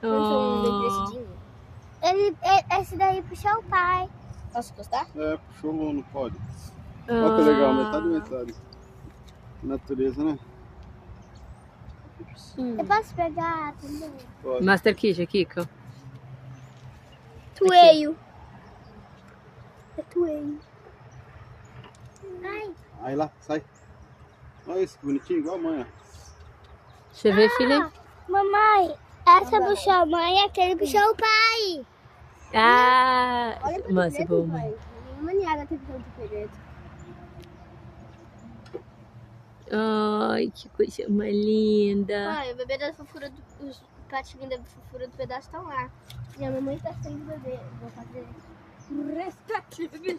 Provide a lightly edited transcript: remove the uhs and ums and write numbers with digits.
Oh. Esse daí puxou o pai. Posso encostar? É, puxou, não pode. Olha que legal, metade. Natureza, né? Eu posso pegar também? Pode. Master Kid, Kiko. Tueio. É tueio. Ai. Aí lá, sai. Olha esse bonitinho, igual a mãe. Deixa eu ver, filha. Mamãe, essa puxou a mãe e aquele puxou o pai. Ah, Olha mas bom. Nenhuma niada tem tanto preto. Ai, que coisa mais linda. Pai, o bebê da fofura, os patinhos da fofura do pedaço estão lá. E a mamãe tá sem bebê. Vou fazer o resgate, bebê.